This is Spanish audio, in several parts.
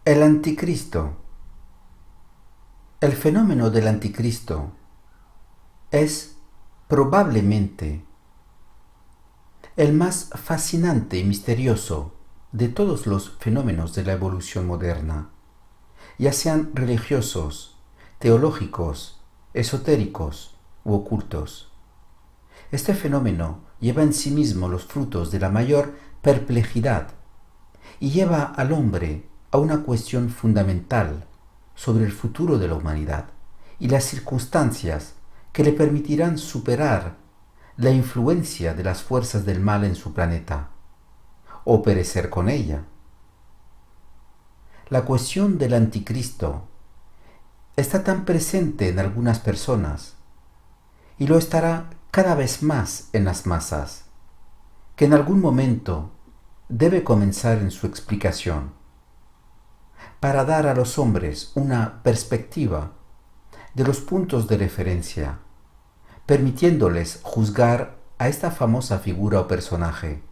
El anticristo. El fenómeno del anticristo es probablemente el más fascinante y misterioso de todos los fenómenos de la evolución moderna, ya sean religiosos, teológicos, esotéricos u ocultos. Este fenómeno lleva en sí mismo los frutos de la mayor perplejidad y lleva al hombre a una cuestión fundamental sobre el futuro de la humanidad y las circunstancias que le permitirán superar la influencia de las fuerzas del mal en su planeta, o perecer con ella. La cuestión del anticristo está tan presente en algunas personas y lo estará cada vez más en las masas, que en algún momento debe comenzar en su explicación, para dar a los hombres una perspectiva de los puntos de referencia, permitiéndoles juzgar a esta famosa figura o personaje,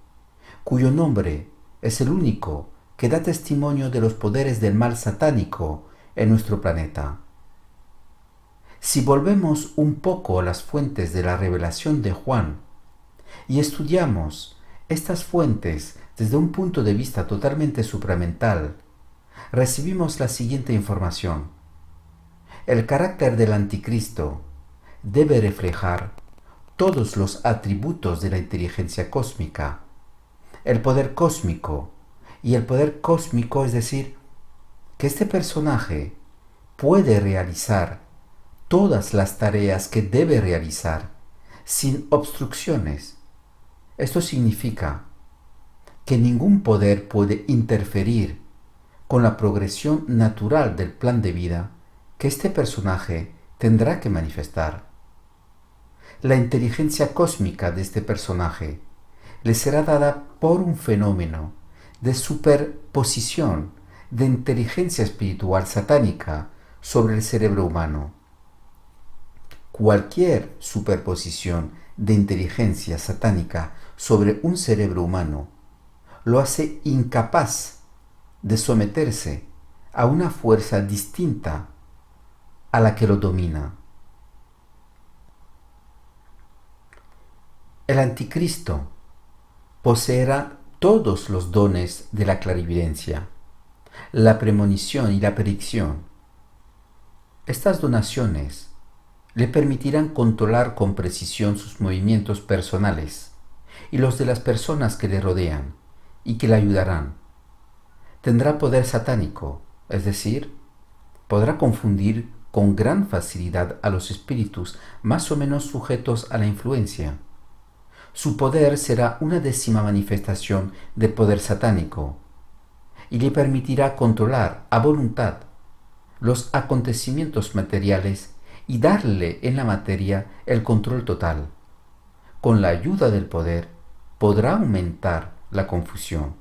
cuyo nombre es el único que da testimonio de los poderes del mal satánico en nuestro planeta. Si volvemos un poco a las fuentes de la revelación de Juan y estudiamos estas fuentes desde un punto de vista totalmente supramental, recibimos la siguiente información. El carácter del anticristo debe reflejar todos los atributos de la inteligencia cósmica, el poder cósmico, y el poder cósmico es decir, que este personaje puede realizar todas las tareas que debe realizar sin obstrucciones. Esto significa que ningún poder puede interferir con la progresión natural del plan de vida que este personaje tendrá que manifestar. La inteligencia cósmica de este personaje le será dada por un fenómeno de superposición de inteligencia espiritual satánica sobre el cerebro humano. Cualquier superposición de inteligencia satánica sobre un cerebro humano lo hace incapaz de someterse a una fuerza distinta a la que lo domina. El anticristo poseerá todos los dones de la clarividencia, la premonición y la predicción. Estas donaciones le permitirán controlar con precisión sus movimientos personales y los de las personas que le rodean y que le ayudarán. Tendrá poder satánico, es decir, podrá confundir con gran facilidad a los espíritus más o menos sujetos a la influencia. Su poder será una décima manifestación del poder satánico y le permitirá controlar a voluntad los acontecimientos materiales y darle en la materia el control total. Con la ayuda del poder podrá aumentar la confusión,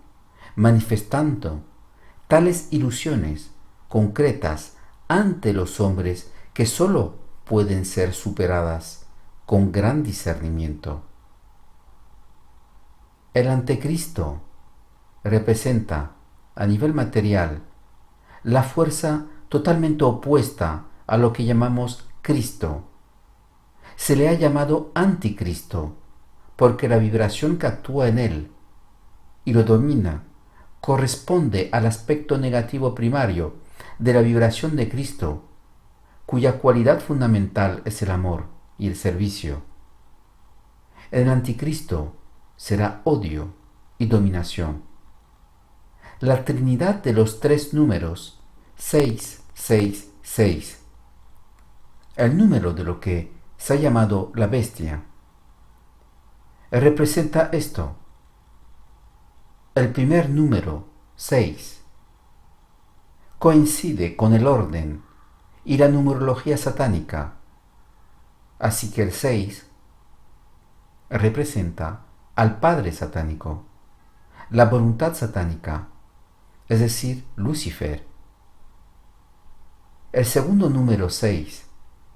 manifestando tales ilusiones concretas ante los hombres que sólo pueden ser superadas con gran discernimiento. El anticristo representa, a nivel material, la fuerza totalmente opuesta a lo que llamamos Cristo. Se le ha llamado anticristo porque la vibración que actúa en él y lo domina corresponde al aspecto negativo primario de la vibración de Cristo, cuya cualidad fundamental es el amor y el servicio. El anticristo será odio y dominación. La trinidad de los tres números 666, el número de lo que se ha llamado la bestia, representa esto. El primer número, 6, coincide con el orden y la numerología satánica, así que el 6 representa al padre satánico, la voluntad satánica, es decir, Lucifer. El segundo número 6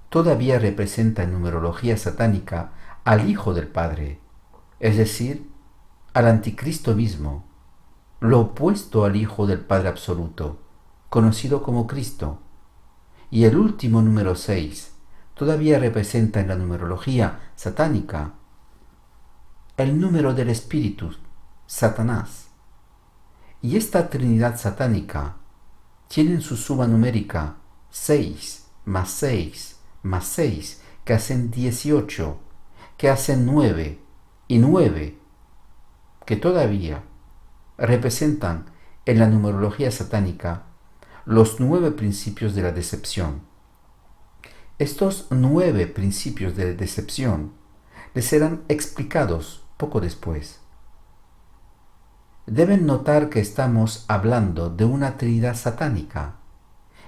todavía representa en numerología satánica al Hijo del Padre, es decir, al anticristo mismo, lo opuesto al Hijo del Padre absoluto, conocido como Cristo, y el último número 6 todavía representa en la numerología satánica el número del espíritu, Satanás. Y esta trinidad satánica tiene en su suma numérica 6 más 6 más 6, que hacen 18, que hacen 9, y 9, que todavía representan en la numerología satánica los 9 principios de la decepción. Estos 9 principios de decepción les serán explicados poco después. Deben notar que estamos hablando de una trinidad satánica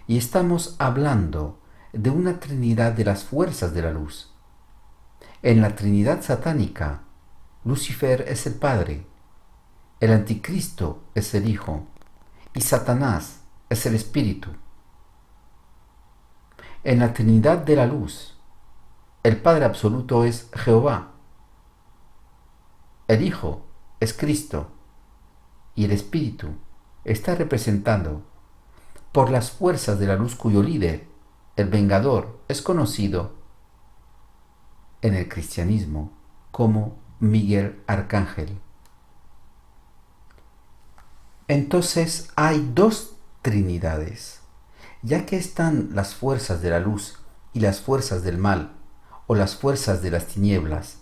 y estamos hablando de una trinidad de las fuerzas de la luz. En la trinidad satánica, Lucifer es el Padre, el Anticristo es el Hijo y Satanás es el Espíritu. En la trinidad de la luz, el Padre absoluto es Jehová, el Hijo es Cristo y el Espíritu está representado por las fuerzas de la luz cuyo líder, el Vengador, es conocido en el cristianismo como Miguel Arcángel. Entonces hay dos trinidades, ya que están las fuerzas de la luz y las fuerzas del mal, o las fuerzas de las tinieblas.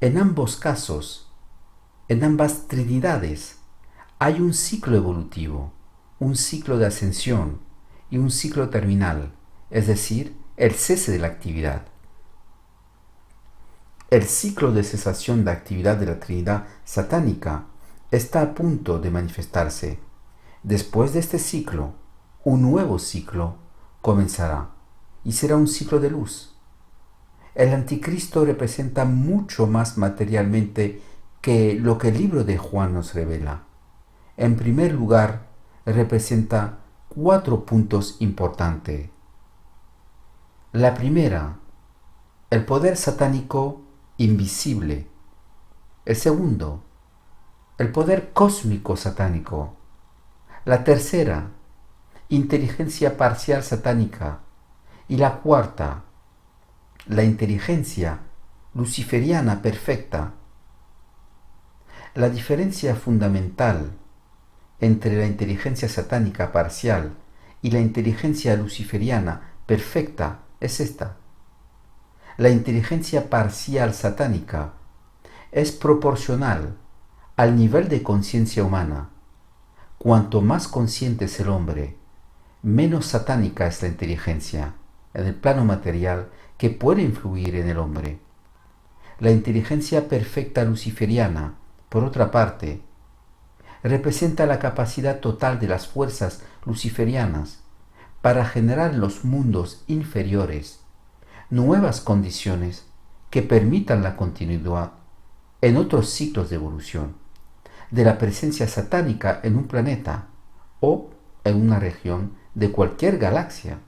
En ambos casos, en ambas trinidades, hay un ciclo evolutivo, un ciclo de ascensión y un ciclo terminal, es decir, el cese de la actividad. El ciclo de cesación de actividad de la Trinidad satánica está a punto de manifestarse. Después de este ciclo, un nuevo ciclo comenzará y será un ciclo de luz. El Anticristo representa mucho más materialmente que lo que el libro de Juan nos revela. En primer lugar, representa 4 puntos importantes. La primera, el poder satánico invisible. El segundo, el poder cósmico satánico. La tercera, inteligencia parcial satánica. Y la cuarta, la inteligencia luciferiana perfecta. La diferencia fundamental entre la inteligencia satánica parcial y la inteligencia luciferiana perfecta es esta. La inteligencia parcial satánica es proporcional al nivel de conciencia humana. Cuanto más consciente es el hombre, menos satánica es la inteligencia en el plano material que puede influir en el hombre. La inteligencia perfecta luciferiana, por otra parte, representa la capacidad total de las fuerzas luciferianas para generar en los mundos inferiores nuevas condiciones que permitan la continuidad en otros ciclos de evolución de la presencia satánica en un planeta o en una región de cualquier galaxia.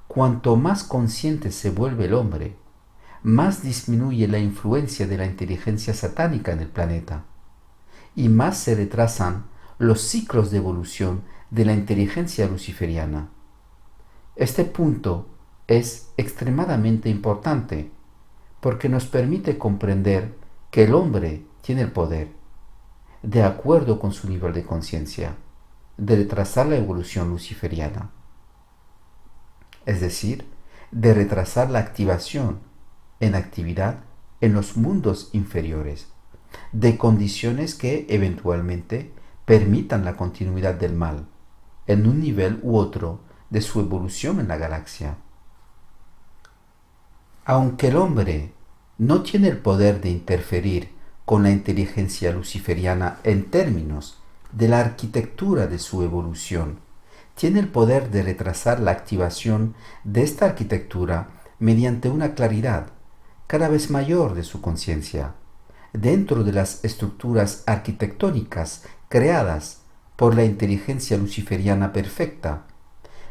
Cuanto más consciente se vuelve el hombre, más disminuye la influencia de la inteligencia satánica en el planeta y más se retrasan los ciclos de evolución de la inteligencia luciferiana. Este punto es extremadamente importante porque nos permite comprender que el hombre tiene el poder, de acuerdo con su nivel de conciencia, de retrasar la evolución luciferiana, es decir, de retrasar la activación en actividad en los mundos inferiores, de condiciones que eventualmente permitan la continuidad del mal en un nivel u otro de su evolución en la galaxia. Aunque el hombre no tiene el poder de interferir con la inteligencia luciferiana en términos de la arquitectura de su evolución, tiene el poder de retrasar la activación de esta arquitectura mediante una claridad cada vez mayor de su conciencia, dentro de las estructuras arquitectónicas creadas por la inteligencia luciferiana perfecta,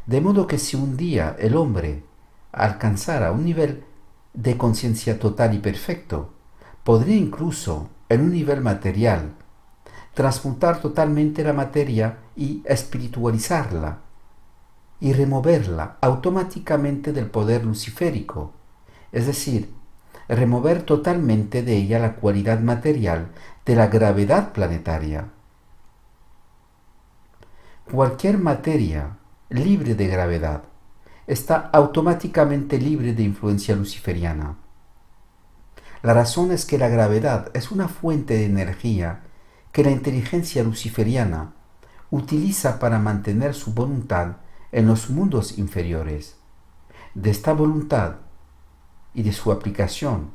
de modo que si un día el hombre alcanzara un nivel de conciencia total y perfecto, podría incluso, en un nivel material, transmutar totalmente la materia y espiritualizarla y removerla automáticamente del poder luciférico, es decir, remover totalmente de ella la cualidad material de la gravedad planetaria. Cualquier materia libre de gravedad está automáticamente libre de influencia luciferiana. La razón es que la gravedad es una fuente de energía que la inteligencia luciferiana utiliza para mantener su voluntad en los mundos inferiores. De esta voluntad y de su aplicación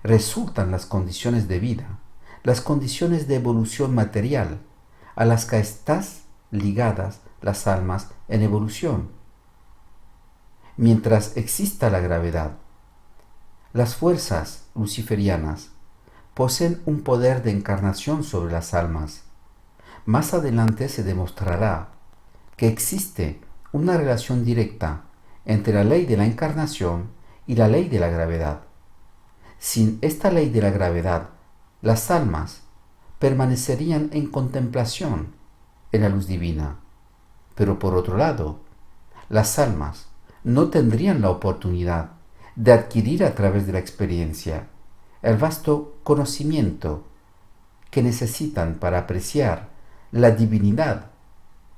resultan las condiciones de vida, las condiciones de evolución material a las que estás ligadas las almas en evolución. Mientras exista la gravedad, las fuerzas luciferianas poseen un poder de encarnación sobre las almas. Más adelante se demostrará que existe una relación directa entre la ley de la encarnación y la ley de la gravedad. Sin esta ley de la gravedad, las almas permanecerían en contemplación en la luz divina. Pero por otro lado, las almas no tendrían la oportunidad de adquirir a través de la experiencia el vasto conocimiento que necesitan para apreciar la divinidad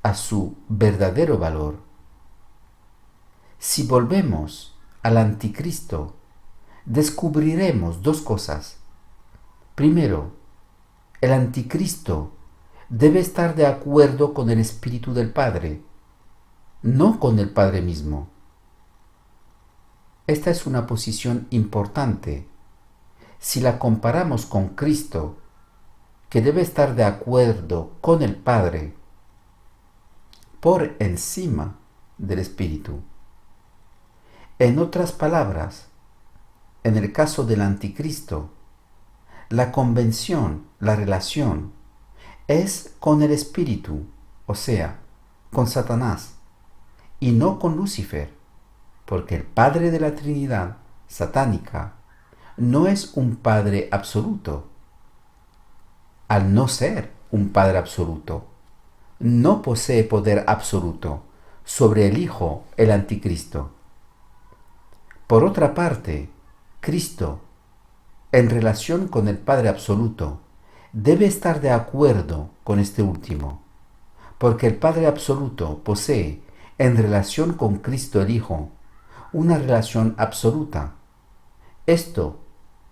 a su verdadero valor. Si volvemos al anticristo, descubriremos dos cosas. Primero, el anticristo debe estar de acuerdo con el Espíritu del Padre, no con el Padre mismo. Esta es una posición importante. Si la comparamos con Cristo, que debe estar de acuerdo con el Padre, por encima del Espíritu. En otras palabras, en el caso del anticristo, la convención, la relación, es con el Espíritu, o sea, con Satanás, y no con Lucifer, porque el Padre de la Trinidad satánica no es un Padre absoluto. Al no ser un Padre absoluto, no posee poder absoluto sobre el Hijo, el Anticristo. Por otra parte, Cristo, en relación con el Padre absoluto, debe estar de acuerdo con este último, porque el Padre absoluto posee, en relación con Cristo el Hijo, una relación absoluta. Esto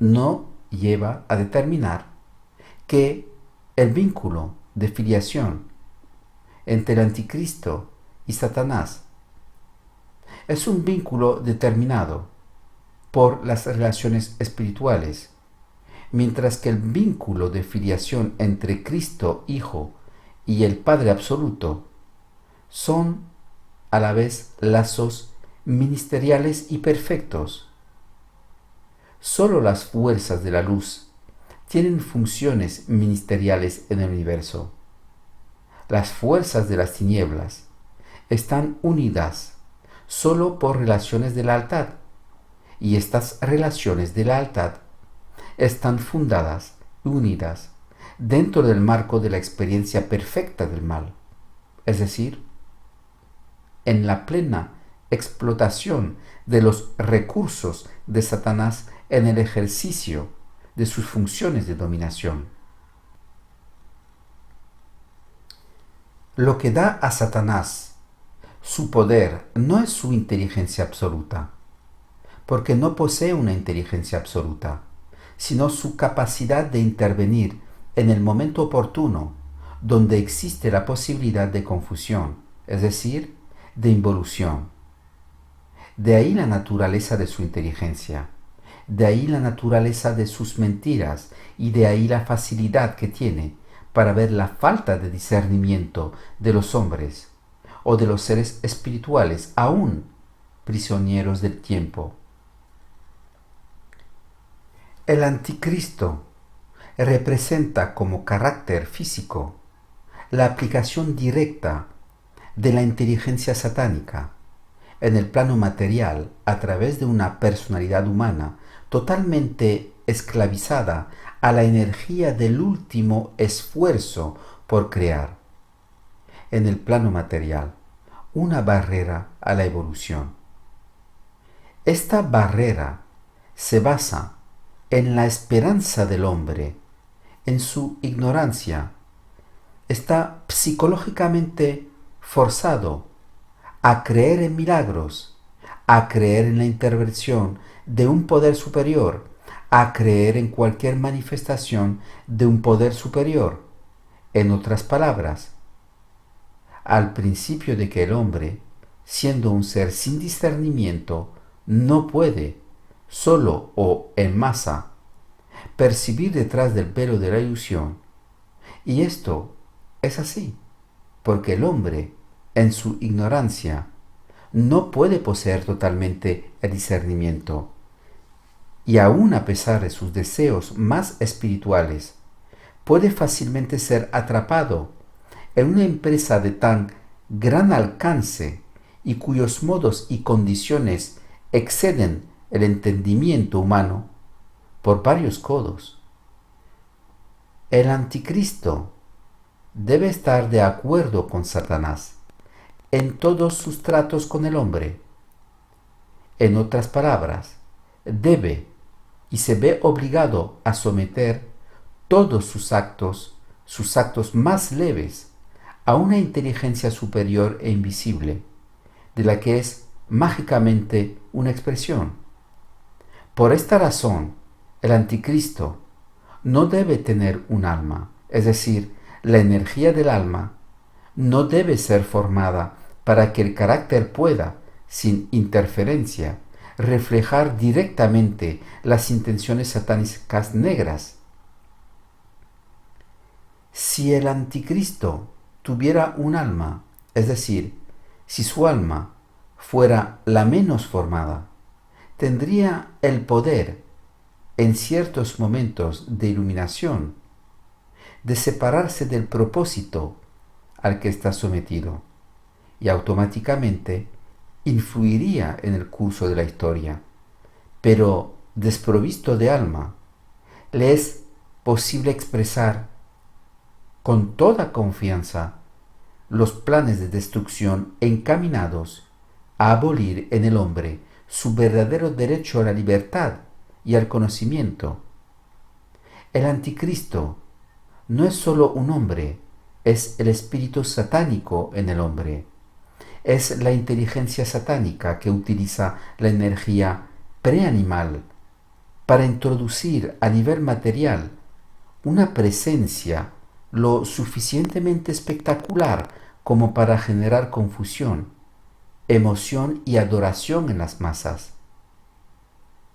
no lleva a determinar que el vínculo de filiación entre el anticristo y Satanás es un vínculo determinado por las relaciones espirituales, mientras que el vínculo de filiación entre Cristo Hijo y el Padre absoluto son a la vez lazos ministeriales y perfectos. Solo las fuerzas de la luz tienen funciones ministeriales en el universo. Las fuerzas de las tinieblas están unidas solo por relaciones de lealtad, y estas relaciones de lealtad están fundadas y unidas dentro del marco de la experiencia perfecta del mal, es decir, en la plena explotación de los recursos de Satanás en el ejercicio de sus funciones de dominación. Lo que da a Satanás su poder no es su inteligencia absoluta, porque no posee una inteligencia absoluta, sino su capacidad de intervenir en el momento oportuno, donde existe la posibilidad de confusión, es decir, de involución. De ahí la naturaleza de su inteligencia, de ahí la naturaleza de sus mentiras y de ahí la facilidad que tiene para ver la falta de discernimiento de los hombres o de los seres espirituales, aún prisioneros del tiempo. El anticristo representa como carácter físico la aplicación directa de la inteligencia satánica en el plano material a través de una personalidad humana totalmente esclavizada a la energía del último esfuerzo por crear, en el plano material, una barrera a la evolución. Esta barrera se basa en la esperanza del hombre, en su ignorancia. Está psicológicamente forzado a creer en milagros, a creer en la intervención de un poder superior, a creer en cualquier manifestación de un poder superior. En otras palabras, al principio de que el hombre, siendo un ser sin discernimiento, no puede, solo o en masa, percibir detrás del velo de la ilusión. Y esto es así, porque el hombre, en su ignorancia, no puede poseer totalmente el discernimiento. Y aun a pesar de sus deseos más espirituales, puede fácilmente ser atrapado en una empresa de tan gran alcance y cuyos modos y condiciones exceden el entendimiento humano por varios codos. El anticristo debe estar de acuerdo con Satanás en todos sus tratos con el hombre. En otras palabras, debe y se ve obligado a someter todos sus actos más leves, a una inteligencia superior e invisible, de la que es mágicamente una expresión. Por esta razón, el anticristo no debe tener un alma, es decir, la energía del alma no debe ser formada para que el carácter pueda, sin interferencia, reflejar directamente las intenciones satánicas negras. Si el anticristo tuviera un alma, es decir, si su alma fuera la menos formada, tendría el poder, en ciertos momentos de iluminación, de separarse del propósito al que está sometido y automáticamente influiría en el curso de la historia. Pero desprovisto de alma, le es posible expresar con toda confianza los planes de destrucción encaminados a abolir en el hombre su verdadero derecho a la libertad y al conocimiento. El anticristo no es sólo un hombre, es el espíritu satánico en el hombre. Es la inteligencia satánica que utiliza la energía preanimal para introducir a nivel material una presencia lo suficientemente espectacular como para generar confusión, emoción y adoración en las masas.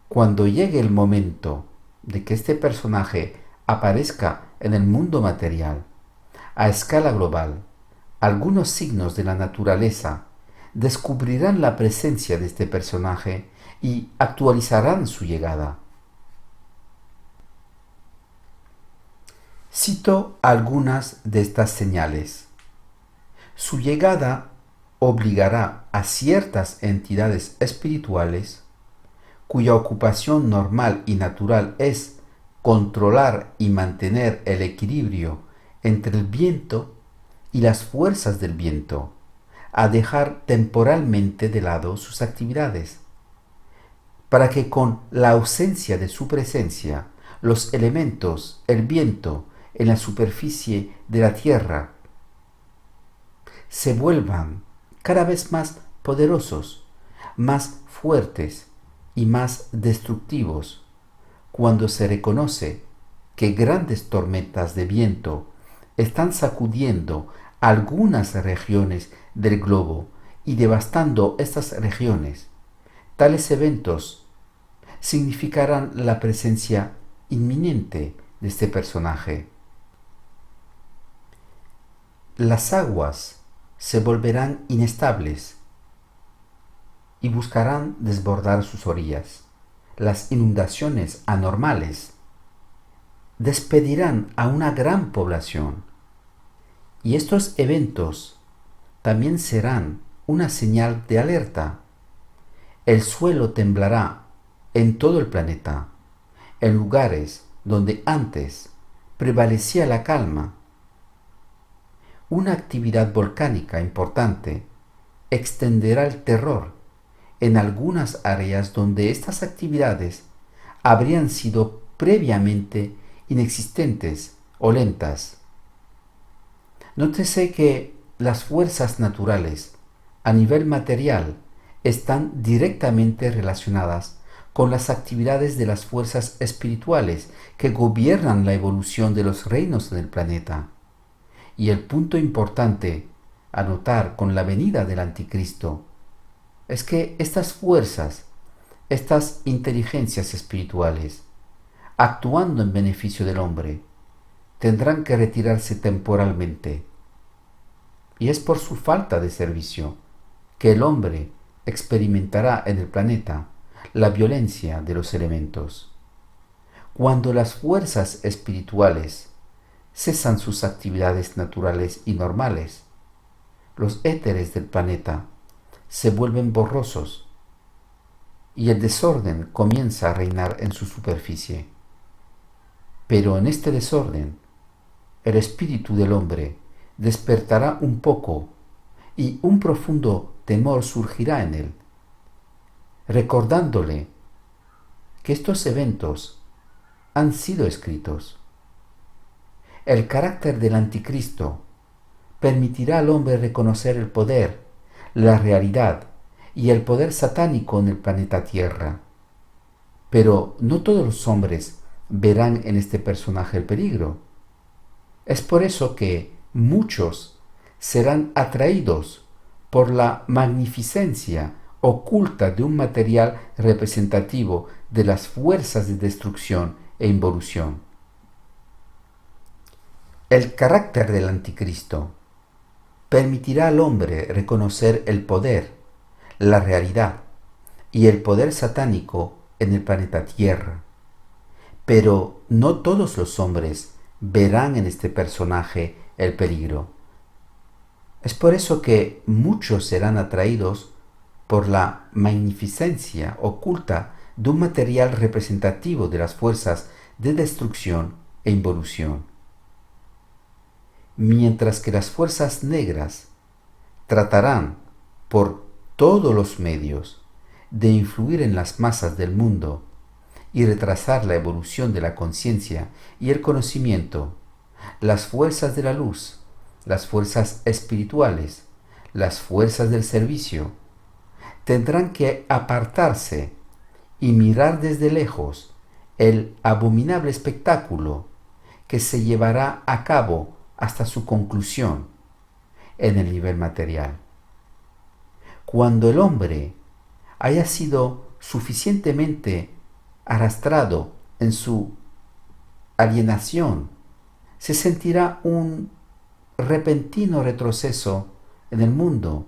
Cuando llegue el momento de que este personaje aparezca en el mundo material, a escala global, algunos signos de la naturaleza descubrirán la presencia de este personaje y actualizarán su llegada. Cito algunas de estas señales. Su llegada obligará a ciertas entidades espirituales, cuya ocupación normal y natural es controlar y mantener el equilibrio entre el viento y las fuerzas del viento, a dejar temporalmente de lado sus actividades, para que con la ausencia de su presencia, los elementos, el viento, en la superficie de la tierra, se vuelvan cada vez más poderosos, más fuertes y más destructivos, cuando se reconoce que grandes tormentas de viento están sacudiendo algunas regiones del globo y devastando estas regiones. Tales eventos significarán la presencia inminente de este personaje. Las aguas se volverán inestables y buscarán desbordar sus orillas. Las inundaciones anormales despedirán a una gran población, y estos eventos también serán una señal de alerta. El suelo temblará en todo el planeta, en lugares donde antes prevalecía la calma. una actividad volcánica importante extenderá el terror en algunas áreas donde estas actividades habrían sido previamente inexistentes o lentas. Nótese que las fuerzas naturales a nivel material están directamente relacionadas con las actividades de las fuerzas espirituales que gobiernan la evolución de los reinos del planeta. Y el punto importante a notar con la venida del anticristo es que estas fuerzas, estas inteligencias espirituales, actuando en beneficio del hombre, tendrán que retirarse temporalmente. Y es por su falta de servicio que el hombre experimentará en el planeta la violencia de los elementos. Cuando las fuerzas espirituales cesan sus actividades naturales y normales, los éteres del planeta se vuelven borrosos y el desorden comienza a reinar en su superficie. Pero en este desorden, el espíritu del hombre despertará un poco y un profundo temor surgirá en él, recordándole que estos eventos han sido escritos. El carácter del anticristo permitirá al hombre reconocer el poder, la realidad y el poder satánico en el planeta Tierra. Pero no todos los hombres verán en este personaje el peligro. Es por eso que muchos serán atraídos por la magnificencia oculta de un material representativo de las fuerzas de destrucción e involución. El carácter del anticristo permitirá al hombre reconocer el poder, la realidad y el poder satánico en el planeta Tierra. Pero no todos los hombres verán en este personaje el peligro. Es por eso que muchos serán atraídos por la magnificencia oculta de un material representativo de las fuerzas de destrucción e involución. Mientras que las fuerzas negras tratarán por todos los medios de influir en las masas del mundo y retrasar la evolución de la conciencia y el conocimiento, las fuerzas de la luz, las fuerzas espirituales, las fuerzas del servicio, tendrán que apartarse y mirar desde lejos el abominable espectáculo que se llevará a cabo hasta su conclusión en el nivel material. Cuando el hombre haya sido suficientemente arrastrado en su alienación, se sentirá un repentino retroceso en el mundo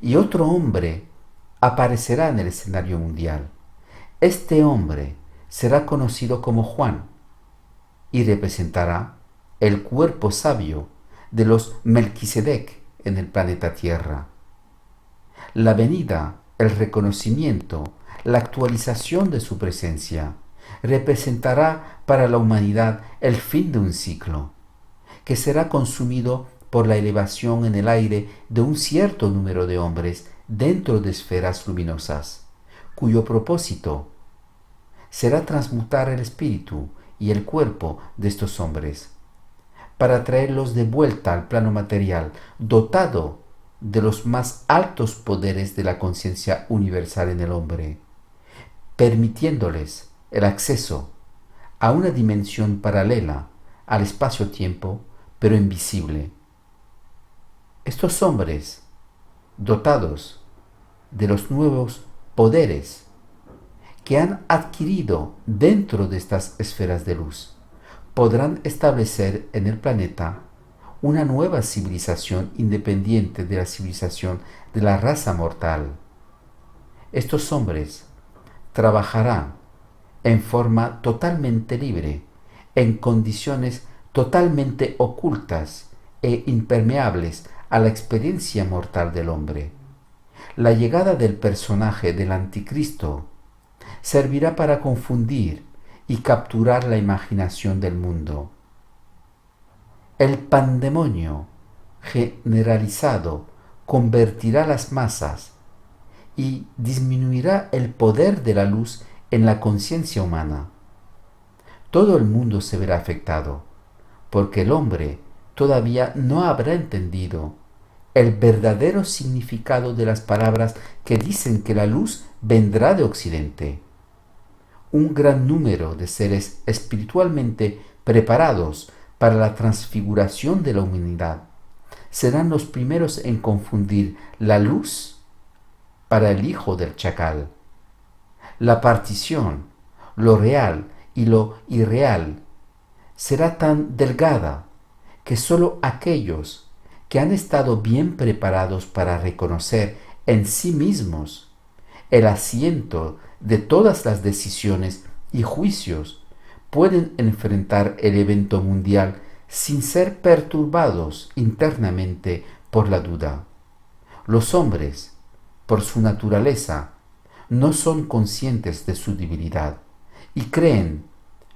y otro hombre aparecerá en el escenario mundial. Este hombre será conocido como Juan y representará el cuerpo sabio de los Melquisedec en el planeta Tierra. La venida, el reconocimiento, la actualización de su presencia representará para la humanidad el fin de un ciclo, que será consumido por la elevación en el aire de un cierto número de hombres dentro de esferas luminosas, cuyo propósito será transmutar el espíritu y el cuerpo de estos hombres, para traerlos de vuelta al plano material, dotado de los más altos poderes de la conciencia universal en el hombre, permitiéndoles el acceso a una dimensión paralela al espacio-tiempo, pero invisible. Estos hombres, dotados de los nuevos poderes que han adquirido dentro de estas esferas de luz, podrán establecer en el planeta una nueva civilización independiente de la civilización de la raza mortal. Estos hombres trabajarán en forma totalmente libre, en condiciones totalmente ocultas e impermeables a la experiencia mortal del hombre. La llegada del personaje del anticristo servirá para confundir y capturar la imaginación del mundo. El pandemonio generalizado convertirá las masas y disminuirá el poder de la luz en la conciencia humana. Todo el mundo se verá afectado, porque el hombre todavía no habrá entendido el verdadero significado de las palabras que dicen que la luz vendrá de Occidente. Un gran número de seres espiritualmente preparados para la transfiguración de la humanidad serán los primeros en confundir la luz para el hijo del chacal. La partición, lo real y lo irreal, será tan delgada que sólo aquellos que han estado bien preparados para reconocer en sí mismos el asiento de todas las decisiones y juicios pueden enfrentar el evento mundial sin ser perturbados internamente por la duda. Los hombres, por su naturaleza, no son conscientes de su debilidad y creen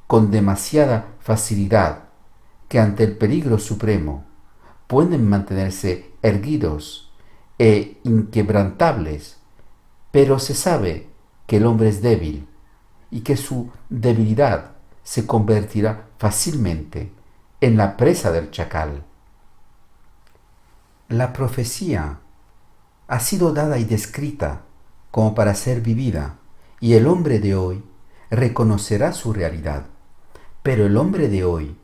con demasiada facilidad que ante el peligro supremo pueden mantenerse erguidos e inquebrantables, pero se sabe que el hombre es débil y que su debilidad se convertirá fácilmente en la presa del chacal. La profecía ha sido dada y descrita como para ser vivida, y el hombre de hoy reconocerá su realidad. Pero el hombre de hoy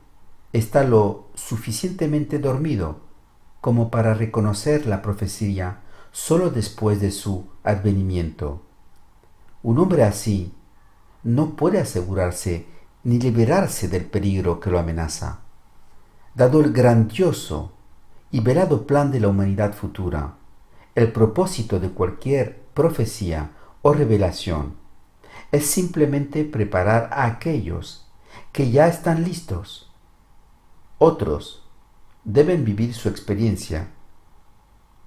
está lo suficientemente dormido como para reconocer la profecía solo después de su advenimiento. Un hombre así no puede asegurarse ni liberarse del peligro que lo amenaza. Dado el grandioso y velado plan de la humanidad futura, el propósito de cualquier profecía o revelación es simplemente preparar a aquellos que ya están listos. Otros deben vivir su experiencia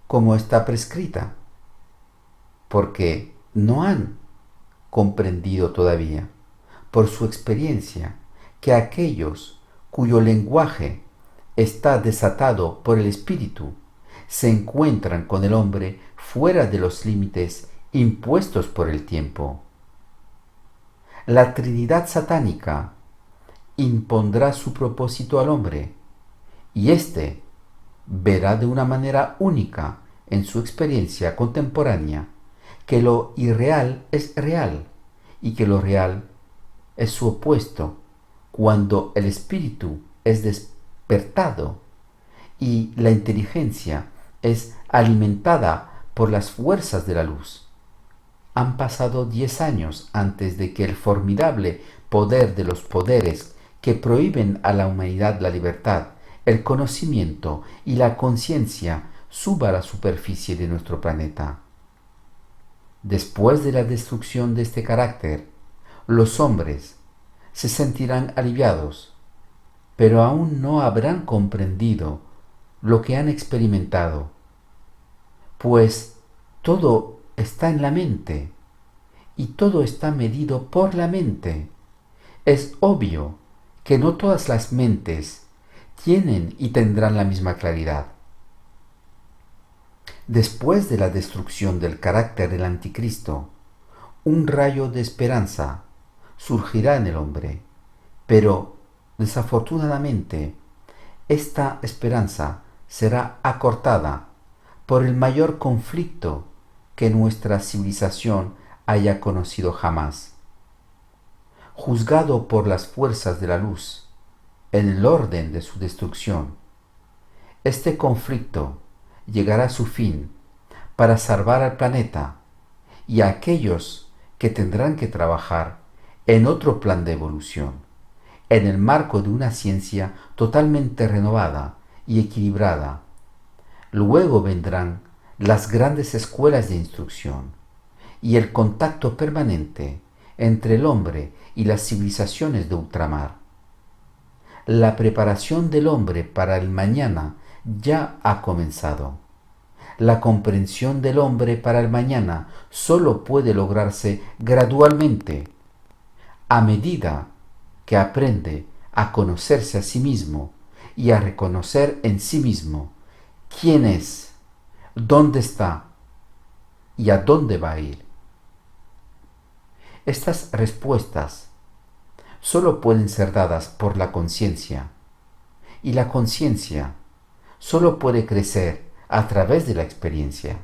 como está prescrita, porque no han comprendido todavía por su experiencia que aquellos cuyo lenguaje está desatado por el Espíritu se encuentran con el hombre fuera de los límites impuestos por el tiempo. La Trinidad satánica impondrá su propósito al hombre, y éste verá de una manera única en su experiencia contemporánea que lo irreal es real y que lo real es su opuesto cuando el espíritu es despertado y la inteligencia es alimentada por las fuerzas de la luz. Han pasado 10 años antes de que el formidable poder de los poderes que prohíben a la humanidad la libertad, el conocimiento y la conciencia suba a la superficie de nuestro planeta. Después de la destrucción de este carácter, los hombres se sentirán aliviados, pero aún no habrán comprendido lo que han experimentado, pues todo está en la mente y todo está medido por la mente. Es obvio que no todas las mentes tienen y tendrán la misma claridad. Después de la destrucción del carácter del anticristo, un rayo de esperanza surgirá en el hombre, pero desafortunadamente esta esperanza será acortada por el mayor conflicto que nuestra civilización haya conocido jamás. Juzgado por las fuerzas de la luz en el orden de su destrucción, este conflicto llegará a su fin para salvar al planeta y a aquellos que tendrán que trabajar en otro plan de evolución, en el marco de una ciencia totalmente renovada y equilibrada. Luego vendrán las grandes escuelas de instrucción y el contacto permanente entre el hombre y las civilizaciones de ultramar. La preparación del hombre para el mañana ya ha comenzado. La comprensión del hombre para el mañana solo puede lograrse gradualmente, a medida que aprende a conocerse a sí mismo y a reconocer en sí mismo quién es, dónde está y a dónde va a ir. Estas respuestas solo pueden ser dadas por la conciencia, y la conciencia solo puede crecer a través de la experiencia.